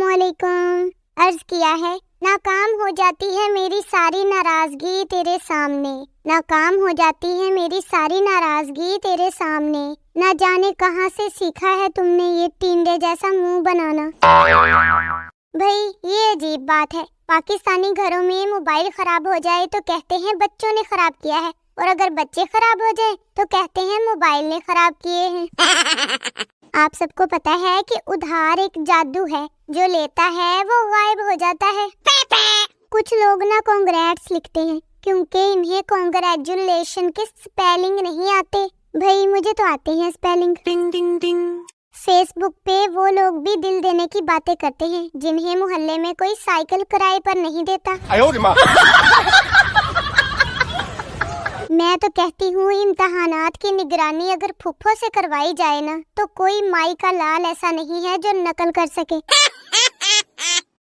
علیکم عرض کیا ہے، ناکام ہو جاتی ہے میری ساری ناراضگی تیرے سامنے، ناکام ہو جاتی ہے میری ساری ناراضگی تیرے سامنے، نہ جانے کہاں سے سیکھا ہے تم نے یہ ٹینڈے جیسا منہ بنانا۔ بھائی یہ عجیب بات ہے، پاکستانی گھروں میں موبائل خراب ہو جائے تو کہتے ہیں بچوں نے خراب کیا ہے، اور اگر بچے خراب ہو جائے تو کہتے ہیں موبائل نے خراب کیے ہیں۔ آپ سب کو پتا ہے کہ ادھار ایک جادو ہے، جو لیتا ہے وہ غائب ہو جاتا ہے۔ کچھ لوگ نا کانگریٹس لکھتے ہیں کیونکہ انہیں کانگریچولیشن کے سپیلنگ نہیں آتے۔ بھائی مجھے تو آتے ہیں سپیلنگ۔ فیس بک پہ وہ لوگ بھی دل دینے کی باتیں کرتے ہیں جنہیں محلے میں کوئی سائیکل کرائے پر نہیں دیتا۔ میں تو کہتی ہوں امتحانات کی نگرانی اگر پھپھو سے کروائی جائے نا تو کوئی مائی کا لال ایسا نہیں ہے جو نقل کر سکے۔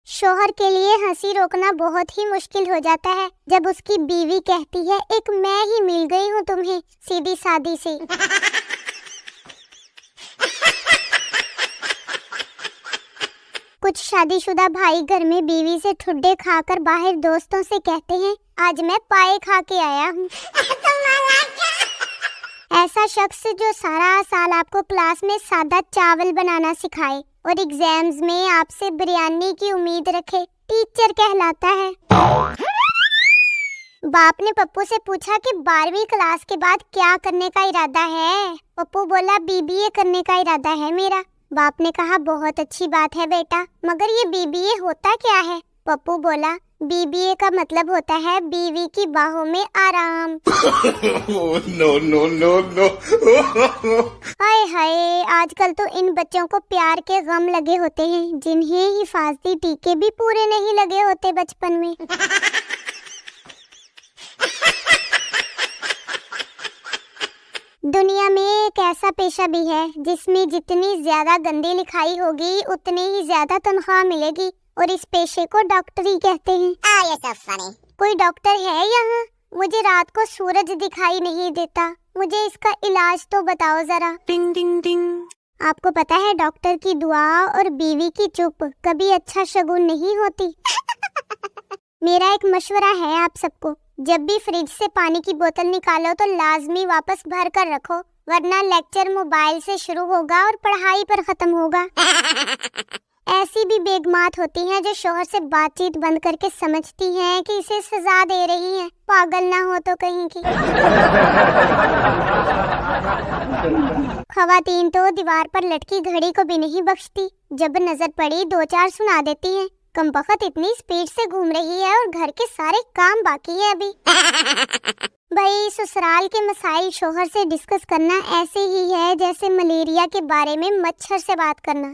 شوہر کے لیے ہنسی روکنا بہت ہی مشکل ہو جاتا ہے جب اس کی بیوی کہتی ہے ایک میں ہی مل گئی ہوں تمہیں سیدھی سادی سے۔ کچھ شادی شدہ بھائی گھر میں بیوی سے ٹھڈے کھا کر باہر دوستوں سے کہتے ہیں آج میں پائے کھا کے آیا ہوں۔ ایسا شخص جو سارا سال آپ کو کلاس میں سادہ چاول بنانا سکھائے اور ایگزامز میں آپ سے بریانی کی امید رکھے، ٹیچر کہلاتا ہے۔ باپ نے پپو سے پوچھا کہ 12ویں کلاس کے بعد کیا کرنے کا ارادہ ہے؟ پپو بولا BBA کرنے کا ارادہ ہے میرا۔ باپ نے کہا بہت اچھی بات ہے بیٹا، مگر یہ BBA ہوتا کیا ہے؟ پپو بولا BBA کا مطلب ہوتا ہے بیوی کی باہوں میں آرام۔ ہائے ہائے، آج کل تو ان بچوں کو پیار کے غم لگے ہوتے ہیں جنہیں حفاظتی ٹیکے بھی پورے نہیں لگے ہوتے بچپن میں۔ دنیا میں ایک ایسا پیشہ بھی ہے جس میں جتنی زیادہ گندی لکھائی ہوگی اتنی ہی زیادہ تنخواہ ملے گی، اور اس پیشے کو ڈاکٹری کہتے ہیں۔ کوئی ڈاکٹر ہے یہاں؟ مجھے رات کو سورج دکھائی نہیں دیتا، مجھے اس کا علاج تو بتاؤ ذرا۔ آپ کو پتا ہے ڈاکٹر کی دعا اور بیوی کی چپ کبھی اچھا شگون نہیں ہوتی۔ میرا ایک مشورہ ہے آپ سب کو، جب بھی فریج سے پانی کی بوتل نکالو تو لازمی واپس بھر کر رکھو، ورنہ لیکچر موبائل سے شروع ہوگا اور پڑھائی پر ختم ہوگا۔ ایسی بھی بیگمات ہوتی ہیں جو شوہر سے بات چیت بند کر کے سمجھتی ہیں کہ اسے سزا دے رہی ہیں، پاگل نہ ہو تو کہیں کی۔ خواتین تو دیوار پر لٹکی گھڑی کو بھی نہیں بخشتی، جب نظر پڑی 2-4 سنا دیتی ہیں۔ کمبخت اتنی سپیڈ سے گھوم رہی ہے اور گھر کے سارے کام باقی ہیں ابھی۔ بھائی سسرال کے مسائل شوہر سے ڈسکس کرنا ایسے ہی ہے جیسے ملیریا کے بارے میں مچھر سے بات کرنا۔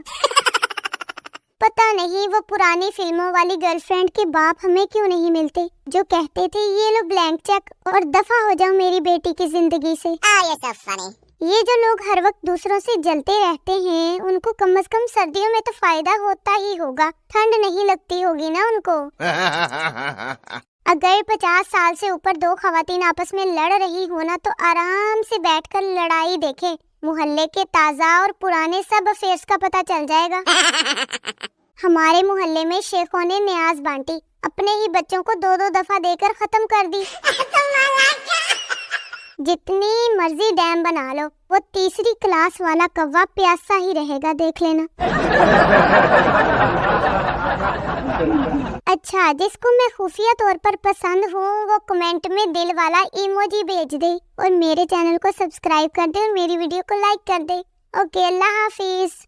پتہ نہیں وہ پرانی فلموں والی گرل فرینڈ کے باپ ہمیں کیوں نہیں ملتے جو کہتے تھے یہ لو بلینک چیک اور دفع ہو جاؤ میری بیٹی کی زندگی سے۔ یہ جو لوگ ہر وقت دوسروں سے جلتے رہتے ہیں ان کو کم از کم سردیوں میں تو فائدہ ہوتا ہی ہوگا، ٹھنڈ نہیں لگتی ہوگی نا ان کو۔ اگر 50 سال سے اوپر 2 خواتین آپس میں لڑ رہی ہونا تو آرام سے بیٹھ کر لڑائی دیکھیں، محلے کے تازہ اور پرانے سب افیئرز کا پتہ چل جائے گا۔ ہمارے محلے میں شیخوں نے نیاز بانٹی، اپنے ہی بچوں کو 2 دفعہ دے کر ختم کر دی۔ جتنی مرضی ڈیم بنا لو، وہ 3ری کلاس والا کوا پیاسا ہی رہے گا، دیکھ لینا۔ اچھا، جس کو میں خفیہ طور پر پسند ہوں وہ کمنٹ میں دل والا ایموجی بھیج دے اور میرے چینل کو سبسکرائب کر دے اور میری ویڈیو کو لائک کر دے۔ اوکے، اللہ حافظ۔